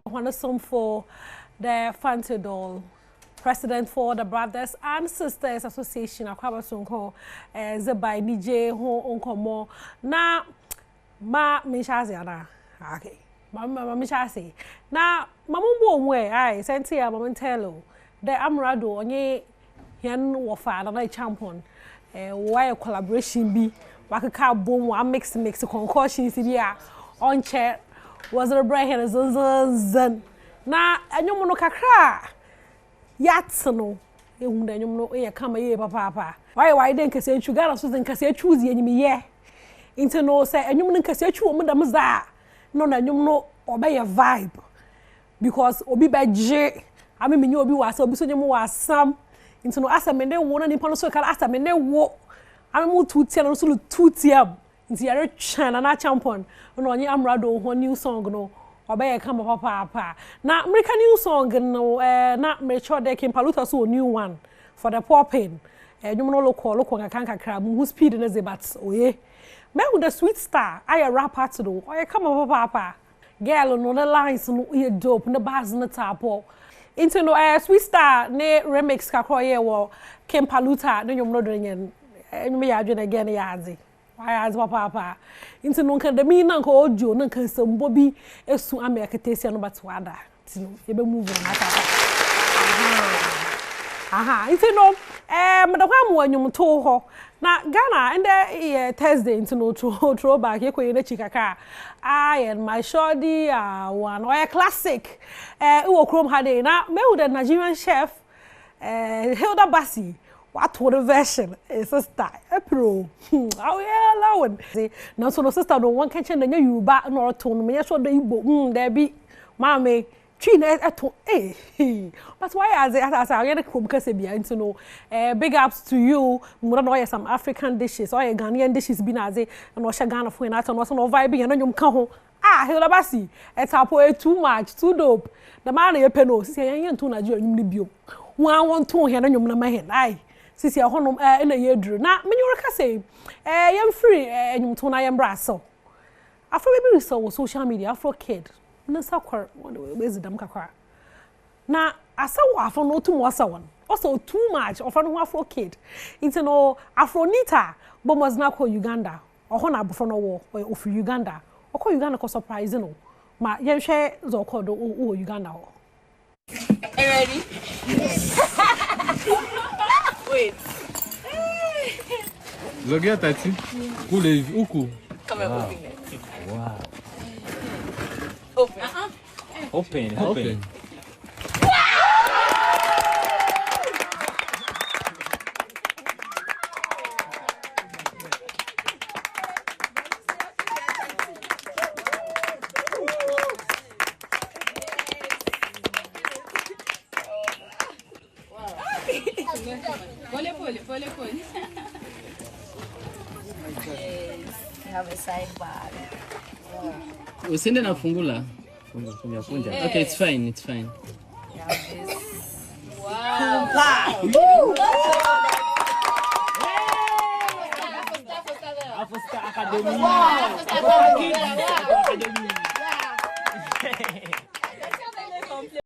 One some for the Fancy Doll, president for the Brothers and Sisters Association. Akwaba sonko by DJ ho onkomo na ma mishazi ana. Okay. Ma mishazi. Na mamumbo onwe ai senti ya mamentelo. The Amrado onye yan wofa na champion. Why collaboration bi wakaka bom wa mix concussions bi a on chair was the brain zan na anyum no kakra yats no ehun da anyum no e kama ye papa why den kase sugar so den kase choose anyim ye into no say anyum no kase chu o dam za no na anyum no obey vibe because obi beje amemi obi wasa obi so nyum wasam into no asa me ne wo na nipa no so kala asa me ne wo amemu tutia no so tutia nti yare chana na champion no onye Amrado ho new song no obeye kama papa na American new song no na me sure they can paluta so new one for the popping nyum no local kanka kra mu speed na ze but oye me with the sweet star I rapper to do oye kama papa girl no the lines no e dope na bars na tapo into no sweet star ne remix kakro ye wo Kempaluta no nyum no do nyen nyum ya adwena again ya azi why as papa into no kan da mi na ko ojo na kan sambo bi esu amekatesi no batwada tino ye be move na ata aha into no me da kwa mo anyum to ho na Ghana and Thursday into no throw back ye koye na chikaka and my shorty one or classic wo krom hade na me with the Nigerian chef Hilda Bassi what the version is a style pro oh yeah allowed now so no sister no one can change the you back no tone me so the Igbo there be mama twi na eto but why as I get krom kase bia into no big ups to you mo no some African dishes or Ghanaian dishes bi na ze no sha Ghana for na no so no vibe no nyum ka ho Hilda Bassi etapo too much too dope the man ye peno sisi yan to Nigeria nyum ni bio wan won to he no nyum na ma he ai sisi ahonom na ye duru na menyo ka say yam free nyum to na yam braso afro baby so social media afro kid na sakwar wezi dam kakwa na asa wo afro no to mo asa won also too much of no afro kid into no afronita bomos na ko Uganda oho na abofo no wo of Uganda oko Uganda ko surprise no ma yen hwe zo ko do o Uganda ho ready yes. Wait. Zogia tati. Kule uku. Come on, open it. Wow. Open. Open. Pole. Yes, we have a sidebar. Usinde na fungula. Funga. Okay, it's fine. We have this. Wow. Academy.